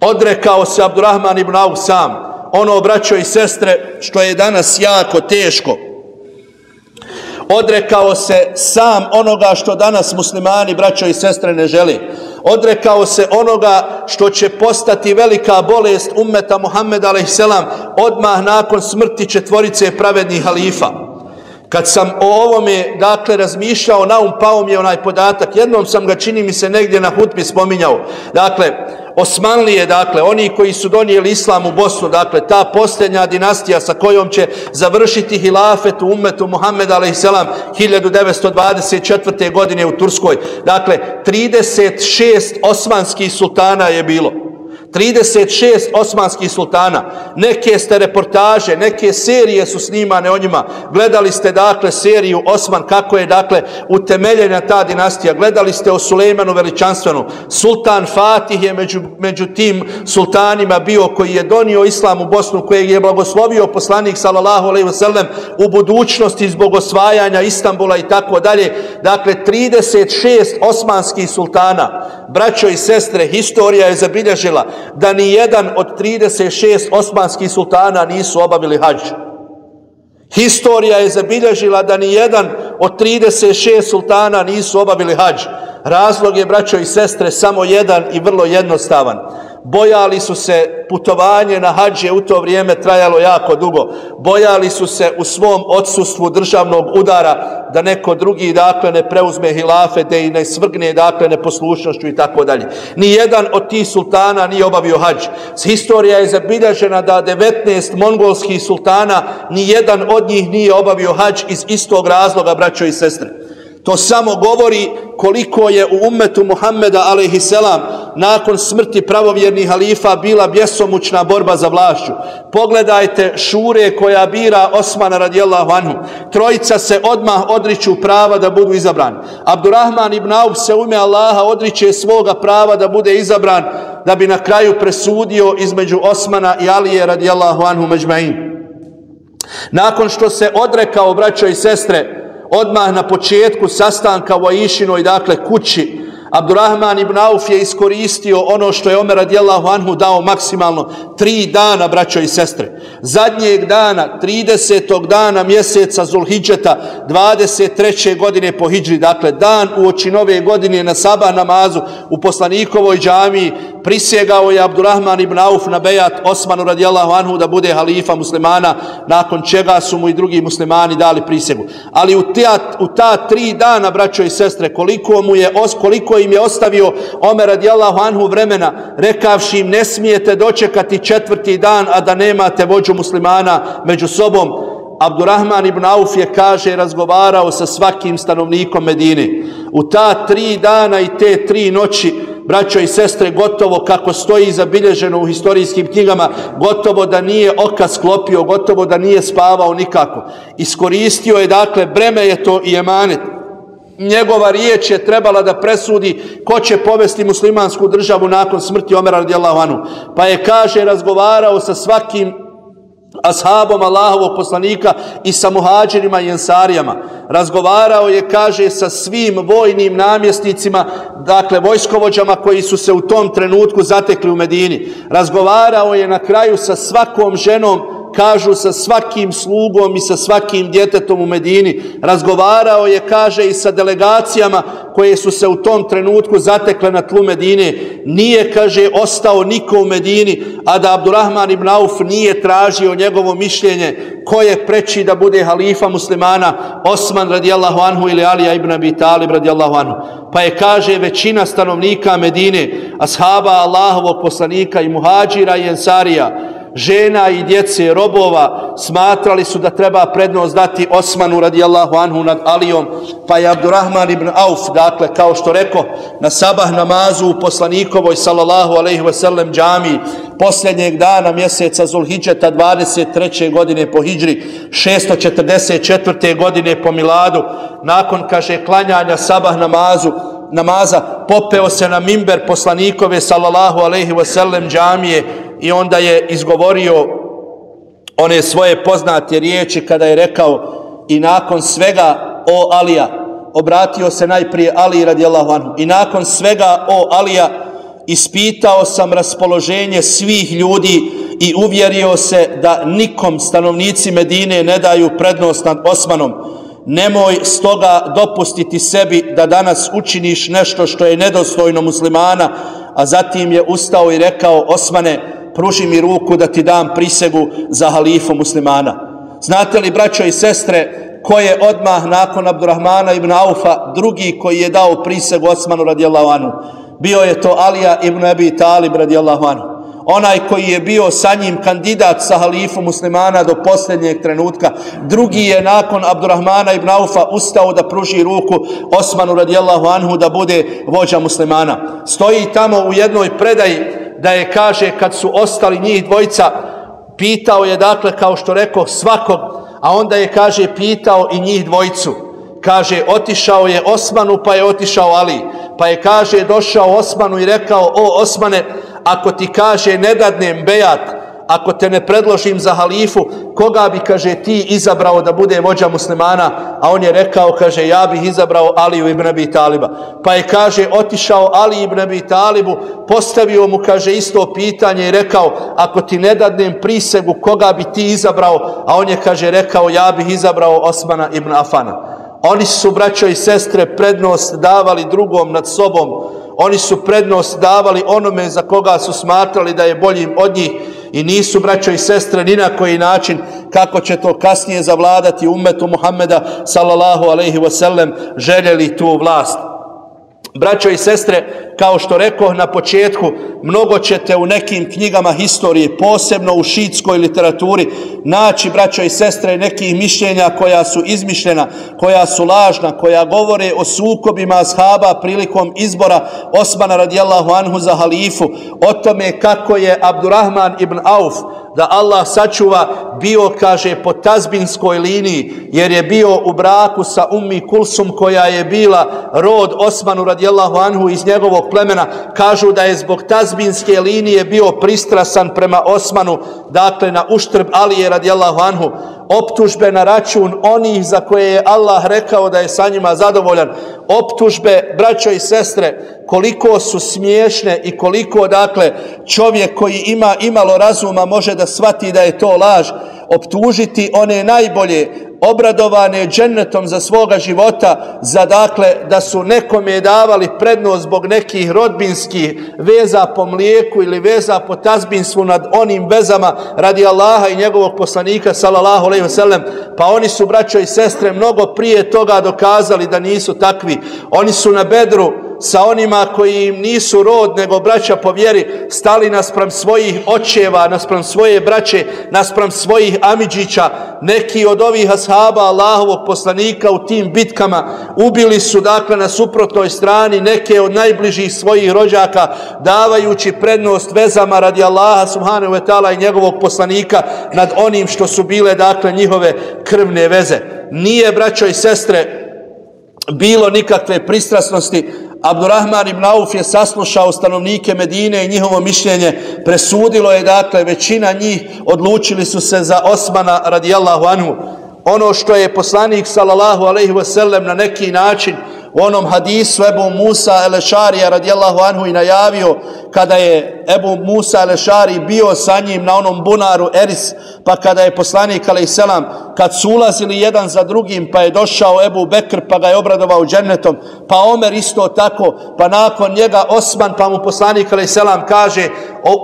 Odrekao se Abdurrahman ibn Auf sam. Ono, braćo i sestre, što je danas jako teško. Odrekao se sam onoga što danas muslimani, braćo i sestre, ne žele. Odrekao se onoga što će postati velika bolest ummeta Muhammeda a.s. odmah nakon smrti četvorice pravednih halifa. Kad sam o ovome, dakle, razmišljao, na um pao mi je onaj podatak. Jednom sam ga, čini mi se, negdje na hutbi spominjao. Dakle, Osmanlije, dakle, oni koji su donijeli islam u Bosnu, dakle, ta posljednja dinastija sa kojom će završiti hilafet u ummetu Muhammeda a.s. 1924. godine u Turskoj. Dakle, 36 osmanskih sultana je bilo. 36 osmanskih sultana. Neke ste reportaže, neke serije su snimane o njima. Gledali ste, dakle, seriju Osman, kako je, dakle, utemeljena ta dinastija. Gledali ste o Sulejmanu Veličanstvenu. Sultan Fatih je među tim sultanima bio, koji je donio islam u Bosnu, kojeg je blagoslovio poslanik sallallahu alejhi ve sellem u budućnosti zbog osvajanja Istanbula i tako dalje. Dakle, 36 osmanskih sultana. Braćo i sestre, historija je zabilježila da ni jedan od 36 osmanskih sultana nisu obavili hadž. Historija je zabilježila da ni jedan od 36 sultana nisu obavili hadž. Razlog je, braćo i sestre, samo jedan i vrlo jednostavan. Bojali su se, putovanje na hadž je u to vrijeme trajalo jako dugo. Bojali su se u svom odsustvu državnog udara da neko drugi, dakle, ne preuzme hilafete i ne svrgne, dakle, neposlušnošću i tako dalje. Nijedan od tih sultana nije obavio hadž. Historija je zabilježena da 19 mongolskih sultana, nijedan od njih nije obavio hadž iz istog razloga, braćo i sestre. To samo govori koliko je u ummetu Muhammeda a.s. nakon smrti pravovjernih halifa bila bjesomučna borba za vlašću. Pogledajte šure koja bira Osmana radijallahu anhu. Trojica se odmah odriču prava da budu izabrani. Abdurrahman ibn Auf se u ime Allaha odriče svoga prava da bude izabran, da bi na kraju presudio između Osmana i Alije radijallahu anhu međma'in. Nakon što se odrekao, braćo i sestre, odmah na početku sastanka u Aishinoj, dakle, kući, Abdurrahman ibn Auf je iskoristio ono što je Omer radijallahu anhu dao maksimalno 3 dana, braćo i sestre. Zadnjeg dana, 30. dana mjeseca Zulhidžeta, 23. godine po hidžri, dakle, dan uoči nove godine, na sabah namazu u poslanikovoj džamiji, prisjegao je Abdurrahman ibn Auf na bejat Osmanu radijallahu anhu da bude halifa muslimana, nakon čega su mu i drugi muslimani dali prisjegu. Ali u ta 3 dana, braćo i sestre, koliko im je ostavio Omer radijallahu anhu vremena, rekavši im: ne smijete dočekati 4. dan, a da nemate vođu muslimana među sobom. Abdurrahman ibn Auf je, kaže, razgovarao sa svakim stanovnikom Medine. U ta 3 dana i te 3 noći, braćo i sestre, gotovo, kako stoji zabilježeno u historijskim knjigama, gotovo da nije oka sklopio, gotovo da nije spavao nikako. Iskoristio je, dakle, breme je to i emanet. Njegova riječ je trebala da presudi ko će povesti muslimansku državu nakon smrti Omera radijallahu anhu. Pa je, kaže, razgovarao sa svakim ashabom Allahovog poslanika i sa muhađirima i ensarijama. Razgovarao je, kaže, sa svim vojnim namjesnicima, dakle, vojskovođama koji su se u tom trenutku zatekli u Medini. Razgovarao je na kraju sa svakom ženom, kažu sa svakim slugom i sa svakim djetetom u Medini. Razgovarao je, kaže, i sa delegacijama koje su se u tom trenutku zatekle na tlu Medine. Nije, kaže, ostao niko u Medini, a da Abdurrahman ibn Auf nije tražio njegovo mišljenje ko je preči da bude halifa muslimana, Osman radijallahu anhu ili Alija ibn Abi Talib radijallahu anhu. Pa je, kaže, većina stanovnika Medine, ashaba Allahovog poslanika i muhađira i ensarija, žena i djece, robova, smatrali su da treba prednost dati Osmanu radijallahu anhu nad Alijom, pa je Abdurrahman ibn Auf, dakle, kao što rekao, na sabah namazu u poslanikovoj sallallahu alejhi ve sellem džamiji posljednjeg dana mjeseca Zulhidžeta 23. godine po hidžri, 644. godine po miladu, nakon, kaže, klanjanja sabah namaza, popeo se na mimber poslanikove sallallahu alejhi ve sellem džamije i onda je izgovorio one svoje poznate riječi kada je rekao: i nakon svega, o Alija, obratio se najprije Ali radijallahu anhu, i nakon svega, o Alija, ispitao sam raspoloženje svih ljudi i uvjerio se da nikom stanovnici Medine ne daju prednost nad Osmanom. Nemoj stoga dopustiti sebi da danas učiniš nešto što je nedostojno muslimana. A zatim je ustao i rekao: Osmane, pruži mi ruku da ti dam prisegu za halifu muslimana. Znate li, braćo i sestre, ko je odmah nakon Abdurrahmana ibn Aufa drugi koji je dao prisegu Osmanu radijallahu anhu? Bio je to Alija ibn Abi Talib radijallahu anhu. Onaj koji je bio sa njim kandidat sa halifu muslimana do posljednjeg trenutka. Drugi je nakon Abdurrahmana ibn Aufa ustao da pruži ruku Osmanu radijallahu anhu da bude vođa muslimana. Stoji tamo u jednoj predaji da je, kaže, kad su ostali njih dvojica, pitao je, dakle, kao što rekao, svakog, a onda je, kaže, pitao i njih dvojicu. Kaže, otišao je Osmanu, pa je otišao Ali. Pa je, kaže, došao Osmanu i rekao: o Osmane, ako ti, kaže, ne dadnem bejat, ako te ne predložim za halifu, koga bi, kaže, ti izabrao da bude vođa muslimana? A on je rekao, kaže, ja bih izabrao Aliju ibn Abi Taliba. Pa je, kaže, otišao Ali ibn Abi Talibu, postavio mu, kaže, isto pitanje i rekao: ako ti ne dadnem prisegu, koga bi ti izabrao? A on je, kaže, rekao: ja bih izabrao Osmana ibn Afana. Oni su, braćo i sestre, prednost davali drugom nad sobom. Oni su prednost davali onome za koga su smatrali da je boljim od njih i nisu, braćo i sestre, ni na koji način, kako će to kasnije zavladati ummetu Muhammeda sallallahu alejhi ve sellem, željeli tu vlast. Braćo i sestre, kao što rekoh na početku, mnogo ćete u nekim knjigama historije, posebno u šiitskoj literaturi, naći, braćo i sestre, nekih mišljenja koja su izmišljena, koja su lažna, koja govore o sukobima ashaba prilikom izbora Osmana radijallahu anhu za halifu, o tome kako je Abdurrahman ibn Auf, da Allah sačuva, bio, kaže, po tazbinskoj liniji, jer je bio u braku sa Ummi Kulsum, koja je bila rod Osmanu radijallahu anhu iz njegovog plemena. Kažu da je zbog tazbinske linije bio pristrasan prema Osmanu, dakle na uštrb Alije radijallahu anhu. Optužbe na račun onih za koje je Allah rekao da je sa njima zadovoljan. Optužbe, braćo i sestre, koliko su smiješne i koliko, dakle, čovjek koji ima imalo razuma može da shvati da je to laž. Optužiti one najbolje, obradovane džennetom za svoga života, za, dakle, da su nekome davali prednost zbog nekih rodbinskih veza po mlijeku ili veza po tazbinstvu nad onim vezama radi Allaha i njegovog poslanika sallallahu alejhi ve sellem. Pa oni su, braćo i sestre, mnogo prije toga dokazali da nisu takvi. Oni su na Bedru sa onima koji im nisu rod nego braća po vjeri stali naspram svojih očeva, naspram svoje braće, naspram svojih amidžića. Neki od ovih ashaba Allahovog poslanika u tim bitkama ubili su, dakle, na suprotnoj strani neke od najbližih svojih rođaka, davajući prednost vezama radi Allaha subhanahu wa ta'ala i njegovog poslanika nad onim što su bile, dakle, njihove krvne veze. Nije, braćo i sestre, bilo nikakve pristrasnosti. Abdurrahman ibn Auf je saslušao stanovnike Medine i njihovo mišljenje. Presudilo je, dakle, većina njih odlučili su se za Osmana radijallahu anhu. Ono što je poslanik sallallahu alejhi ve sellem na neki način u onom hadisu Ebu Musa el-Ešarija radijallahu anhu i najavio kada je Ebu Musa el-Ešari bio sa njim na onom bunaru Eris, pa kada je poslanik alejselam, kad su ulazili jedan za drugim, pa je došao Ebu Bekr pa ga je obradovao džennetom, pa Omer isto tako, pa nakon njega Osman, pa mu poslanik alejselam kaže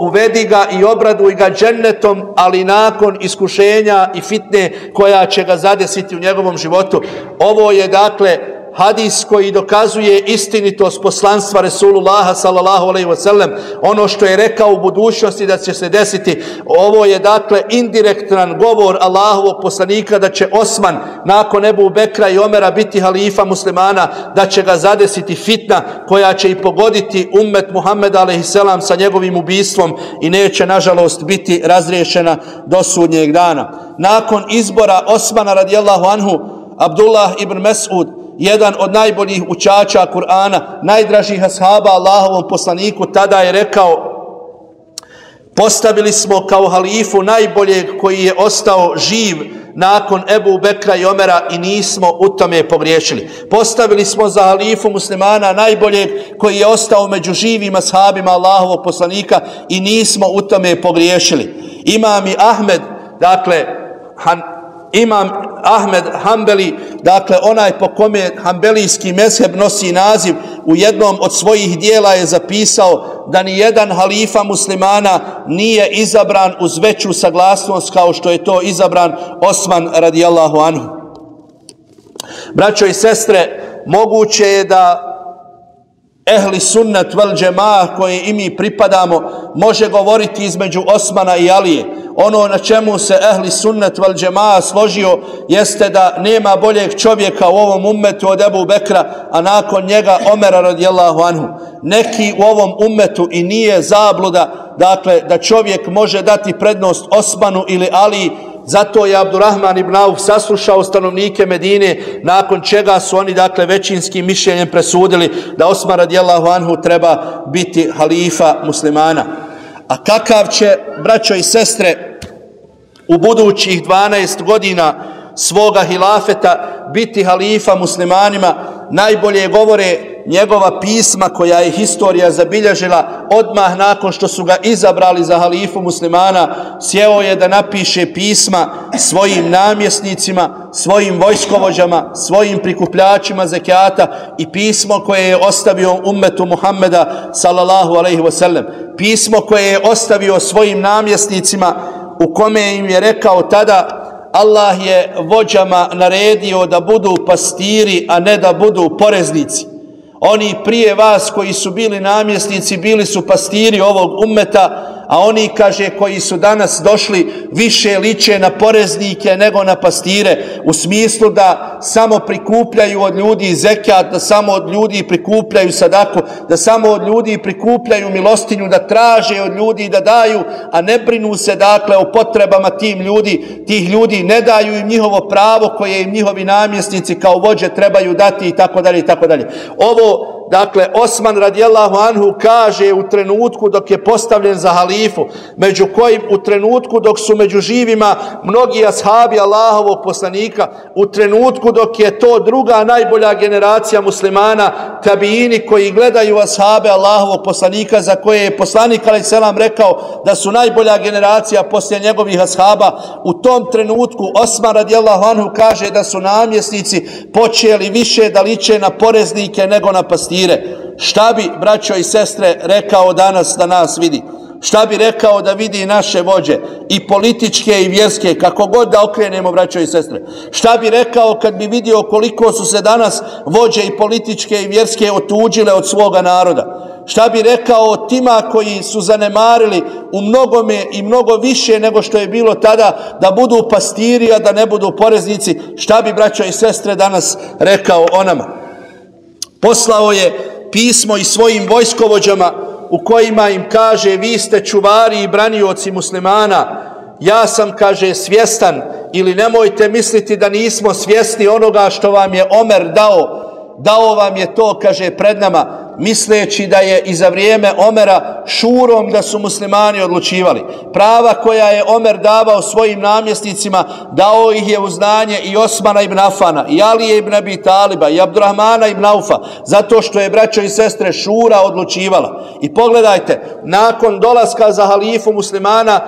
uvedi ga i obraduj ga džennetom, ali nakon iskušenja i fitne koja će ga zadesiti u njegovom životu. Ovo je dakle hadis koji dokazuje istinitost poslanstva Resulullaha sallallahu alejhi ve sellem, ono što je rekao u budućnosti da će se desiti. Ovo je dakle indirektan govor Allahovog poslanika da će Osman nakon Ebu Bekra i Omera biti halifa muslimana, da će ga zadesiti fitna koja će i pogoditi ummet Muhammeda alejhi selam sa njegovim ubistvom i neće nažalost biti razriješena do sudnjeg dana. Nakon izbora Osmana radijallahu anhu, Abdullah ibn Mesud, jedan od najboljih učača Kur'ana, najdražih ashaba Allahovom poslaniku, tada je rekao: postavili smo kao halifu najboljeg koji je ostao živ nakon Ebu Bekra i Omera i nismo u tome pogriješili. Postavili smo za halifu muslimana najboljeg koji je ostao među živim ashabima Allahovog poslanika i nismo u tome pogriješili. Imam Ahmed, dakle, Imam Ahmed Hanbeli, dakle onaj po kome hanbelijski mezheb nosi naziv, u jednom od svojih dijela je zapisao da ni jedan halifa muslimana nije izabran uz veću saglasnost kao što je to izabran Osman radijallahu anhu. Braćo i sestre, moguće je da ehli sunnet vel džemaah koje i mi pripadamo može govoriti između Osmana i Alije. Ono na čemu se ehli sunnet vel džemaah složio jeste da nema boljeg čovjeka u ovom ummetu od Ebu Bekra, a nakon njega Omera radijallahu anhu. Neki u ovom ummetu, i nije zabluda, dakle, da čovjek može dati prednost Osmanu ili Aliji. Zato je Abdurrahman ibn Auf saslušao stanovnike Medine, nakon čega su oni dakle većinskim mišljenjem presudili da Osman radijallahu anhu treba biti halifa muslimana. A kakav će, braćo i sestre, u budućih 12 godina svoga hilafeta biti halifa muslimanima, najbolje govore njegova pisma koja je historija zabilježila. Odmah nakon što su ga izabrali za halifu muslimana, sjeo je da napiše pisma svojim namjesnicima, svojim vojskovođama, svojim prikupljačima zekijata, i pismo koje je ostavio ummetu Muhammeda sallallahu alejhi ve sellem. Pismo koje je ostavio svojim namjesnicima, u kome im je rekao tada: Allah je vođama naredio da budu pastiri, a ne da budu poreznici. Oni prije vas koji su bili namjesnici bili su pastiri ovog ummeta, a oni, kaže, koji su danas došli više liče na poreznike nego na pastire, u smislu da samo prikupljaju od ljudi zekijat, da samo od ljudi prikupljaju sadaku, da samo od ljudi prikupljaju milostinju, da traže od ljudi da daju, a ne brinu se dakle o potrebama tih ljudi, ne daju im njihovo pravo koje im njihovi namjesnici kao vođe trebaju dati i tako dalje i tako dalje. Ovo dakle Osman radijallahu anhu kaže u trenutku dok je postavljen za halifu, među kojim u trenutku dok su među živima mnogi ashabi Allahovog poslanika, u trenutku dok je to druga najbolja generacija muslimana, tabiini koji gledaju ashabe Allahovog poslanika za koje je poslanik alejhi selam rekao da su najbolja generacija poslije njegovih ashaba, u tom trenutku Osman radijallahu anhu kaže da su namjesnici počeli više da liče na poreznike nego na pastire. Šta bi, braćo i sestre, rekao danas da nas vidi? Šta bi rekao da vidi naše vođe, i političke i vjerske, kako god da okrenemo, braćo i sestre? Šta bi rekao kad bi vidio koliko su se danas vođe i političke i vjerske otuđile od svoga naroda? Šta bi rekao o tima koji su zanemarili u mnogome i mnogo više nego što je bilo tada da budu pastiri, a da ne budu poreznici? Šta bi, braćo i sestre, danas rekao o nama? Poslao je pismo i svojim vojskovođama u kojima im kaže: vi ste čuvari i branioci muslimana. Ja sam, kaže, svjestan, ili nemojte misliti da nismo svjesni onoga što vam je Omer dao. Dao vam je to, kaže, pred nama. misleći da je i za vrijeme Omera šurom da su muslimani odlučivali. Prava koja je Omer davao svojim namjesnicima, dao ih je u znanje i Osmana ibn Afana, i Alije ibn Abi Taliba, i Abdurrahmana ibn Aufa, zato što je, braćo i sestre, šura odlučivala. I pogledajte, nakon dolaska za halifu muslimana,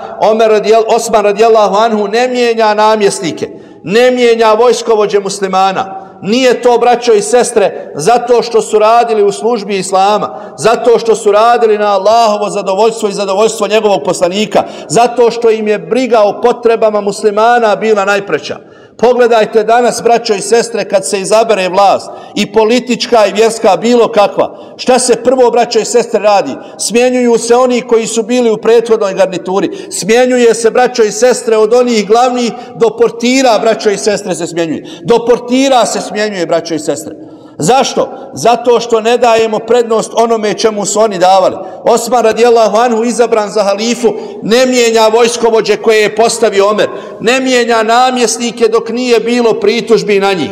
Osman radijallahu anhu ne mijenja namjesnike, ne mijenja vojskovođe muslimana. Nije to, braćo i sestre, zato što su radili u službi islama, zato što su radili na Allahovo zadovoljstvo i zadovoljstvo njegovog poslanika, zato što im je briga o potrebama muslimana bila najpreća. Pogledajte danas, braćo i sestre, kad se izabere vlast, i politička i vjerska, bilo kakva, šta se prvo, braćo i sestre, radi? Smjenjuju se oni koji su bili u prethodnoj garnituri. Smjenjuje se, braćo i sestre, od onih glavnih do portira, braćo i sestre, se smjenjuje. Do portira se smjenjuje, braćo i sestre. Zašto? Zato što ne dajemo prednost onome čemu su oni davali. Osman radijallahu anhu, izabran za halifu, ne mijenja vojskovođe koje je postavio Omer, ne mijenja namjesnike dok nije bilo pritužbi na njih.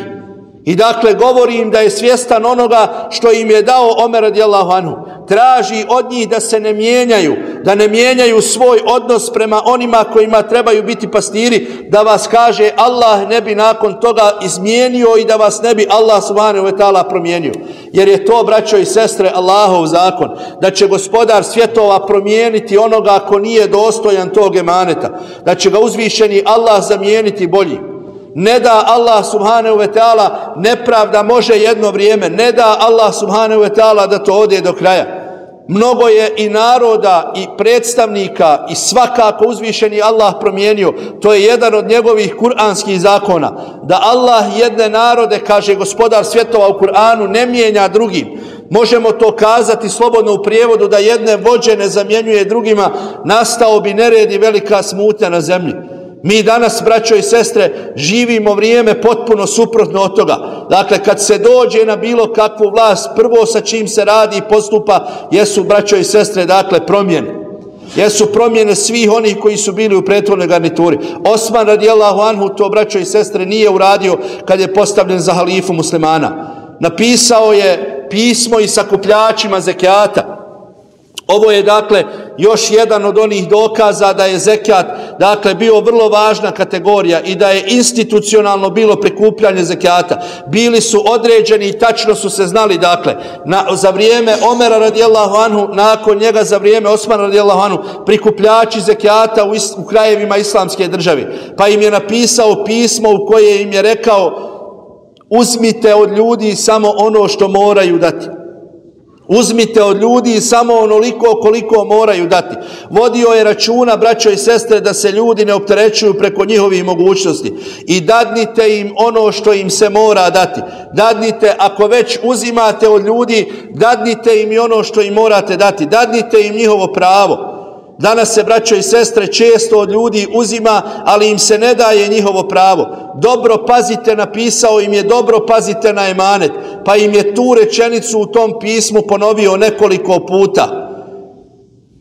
I dakle, govori im da je svjestan onoga što im je dao Omer radijallahu anhu. Traži od njih da se ne mijenjaju, da ne mijenjaju svoj odnos prema onima kojima trebaju biti pastiri, da vas, kaže, Allah ne bi nakon toga izmijenio i da vas ne bi Allah subhanahu wa ta'ala promijenio. Jer je to, braćo i sestre, Allahov zakon, da će gospodar svjetova promijeniti onoga ko nije dostojan tog emaneta, da će ga uzvišeni Allah zamijeniti boljim. Ne da Allah subhanahu wa ta'ala nepravda može jedno vrijeme, ne da Allah subhanahu wa ta'ala da to ode do kraja. Mnogo je i naroda i predstavnika i svakako uzvišeni Allah promijenio. To je jedan od njegovih kuranskih zakona. Da Allah jedne narode, kaže gospodar svjetova u Kur'anu, ne mijenja drugim. Možemo to kazati slobodno u prijevodu, da jedne vođe ne zamjenjuje drugima, nastao bi nered i velika smutnja na zemlji. Mi danas, braćo i sestre, živimo vrijeme potpuno suprotno od toga. Dakle, kad se dođe na bilo kakvu vlast, prvo sa čim se radi i postupa jesu, braćo i sestre, dakle, promjene. Jesu promjene svih onih koji su bili u prethodnoj garnituri. Osman radijallahu anhu to, braćo i sestre, nije uradio kad je postavljen za halifu muslimana. Napisao je pismo i sakupljačima zekijata. Ovo je, dakle, još jedan od onih dokaza da je zekijat, dakle, bio vrlo važna kategorija i da je institucionalno bilo prikupljanje zekijata. Bili su određeni i tačno su se znali, dakle, za vrijeme Omera radijallahu anhu, nakon njega za vrijeme Osmana radijallahu anhu, prikupljači zekijata u krajevima islamske države. Pa im je napisao pismo u koje im je rekao: uzmite od ljudi samo ono što moraju dati. Uzmite od ljudi samo onoliko koliko moraju dati. Vodio je računa, braćo i sestre, da se ljudi ne opterećuju preko njihovih mogućnosti. I dadnite im ono što im se mora dati. Dadnite, ako već uzimate od ljudi, dadnite im i ono što im morate dati. Dadnite im njihovo pravo. Danas se, braćo i sestre, često od ljudi uzima, ali im se ne daje njihovo pravo. Dobro pazite, napisao im je, dobro pazite na emanet. Pa im je tu rečenicu u tom pismu ponovio nekoliko puta.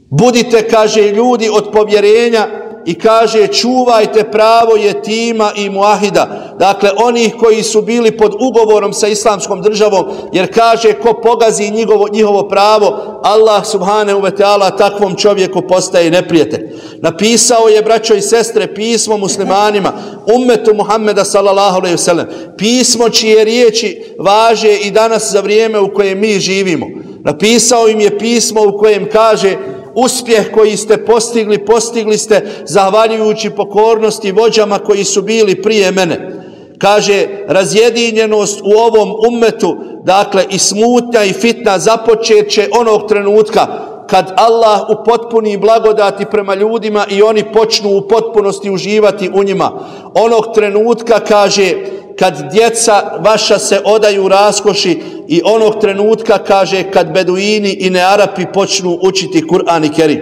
Budite, kaže, ljudi od povjerenja i, kaže, čuvajte pravo jetima i muahida. Dakle, onih koji su bili pod ugovorom sa islamskom državom, jer, kaže, ko pogazi njihovo pravo, Allah subhanahu wa ta'ala takvom čovjeku postaje neprijatelj. Napisao je, braćo i sestre, pismo muslimanima, ummetu Muhammeda sallallahu alejhi ve sellem, pismo čije riječi važe i danas za vrijeme u kojem mi živimo. Napisao im je pismo u kojem kaže: uspjeh koji ste postigli, postigli ste zahvaljujući pokornosti vođama koji su bili prije mene. Kaže, razjedinjenost u ovom ummetu, dakle, i smutnja i fitna započet će onog trenutka kad Allah upotpuni blagodati prema ljudima i oni počnu u potpunosti uživati u njima. Onog trenutka, kaže, kad djeca vaša se odaju raskoši, i onog trenutka, kaže, kad beduini i nearapi počnu učiti Kur'an i Kerim.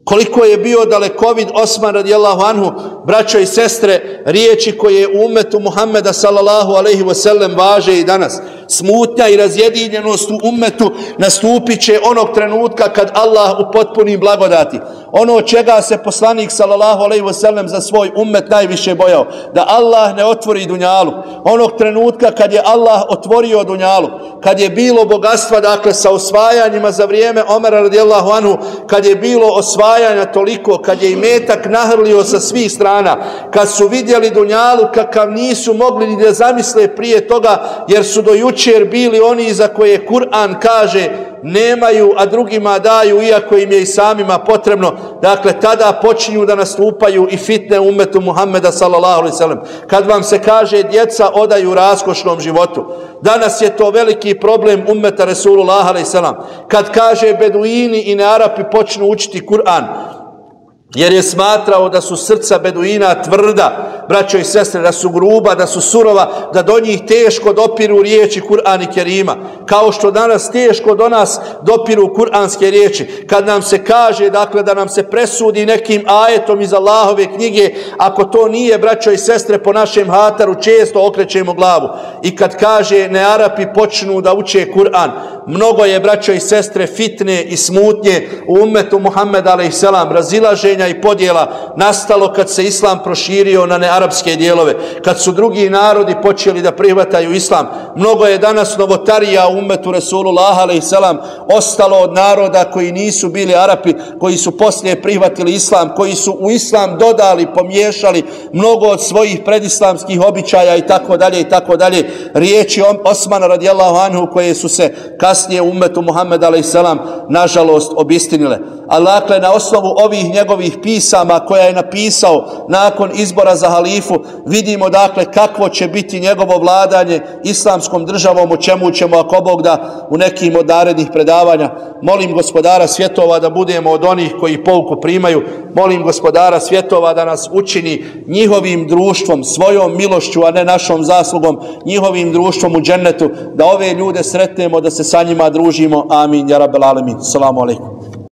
Koliko je bio dalekovid Osman radijallahu anhu, braćo i sestre, riječi koje u ummetu Muhammeda sallallahu alejhi ve sellem važe i danas. Smutnja i razjedinjenost u ummetu nastupit će onog trenutka kad Allah upotpuni blagodati. Ono čega se poslanik sallallahu alejhi ve sellem za svoj ummet najviše bojao, da Allah ne otvori dunjalu. Onog trenutka kad je Allah otvorio dunjalu, kad je bilo bogatstva, dakle sa osvajanjima za vrijeme Omera radijallahu anhu, kad je bilo osvajanja toliko, kad je imetak nahrlio sa svih strana, kad su vidjeli dunjalu kakav nisu mogli ni da zamisle prije toga, jer su do jučer bili oni za koje Kur'an kaže nemaju, a drugima daju, iako im je i samima potrebno. Dakle, tada počinju da nastupaju i fitne ummetu Muhammeda sallallahu alejhi ve sellem. Kad vam se kaže djeca odaju raskošnom životu, danas je to veliki problem ummeta Resulullah alejhi ve sellem. Kad kaže Beduini i Nearapi počnu učiti Kur'an, jer je smatrao da su srca Beduina tvrda, braćo i sestre, da su gruba, da su surova, da do njih teško dopiru riječi Kur'an i Kerima, kao što danas teško do nas dopiru kuranske riječi. Kad nam se kaže, dakle, da nam se presudi nekim ajetom iz Allahove knjige, ako to nije, braćo i sestre, po našem hataru često okrećemo glavu. I kad kaže Nearapi počnu da uče Kur'an, mnogo je, braćo i sestre, fitne i smutnje u ummetu Muhammeda alejhi selam, razilaženja i podjela nastalo kad se islam proširio na nearapske dijelove, kad su drugi narodi počeli da prihvataju islam. Mnogo je danas novotarija u ummetu Resulullah alejhi selam ostalo od naroda koji nisu bili Arapi, koji su poslije prihvatili islam, koji su u islam dodali, pomiješali mnogo od svojih predislamskih običaja i tako dalje i tako dalje. Riječi Osmana radijallahu anhu koje su se kasnije u ummetu Muhammeda alejhi selam nažalost obistinile. Ali dakle, na osnovu ovih njegovih pisama koja je napisao nakon izbora za halifu, vidimo dakle kakvo će biti njegovo vladanje islamskom državom, o čemu ćemo, ako Bog da, u nekim od narednih predavanja. Molim Gospodara svjetova da budemo od onih koji pouku primaju. Molim Gospodara svjetova da nas učini njihovim društvom, svojom milošću, a ne našom zaslugom, njihovim društvom u džennetu, da ove ljude sretnemo, da se sa njima družimo. Amin, ja rabbel alemin. Assalamu alaikum.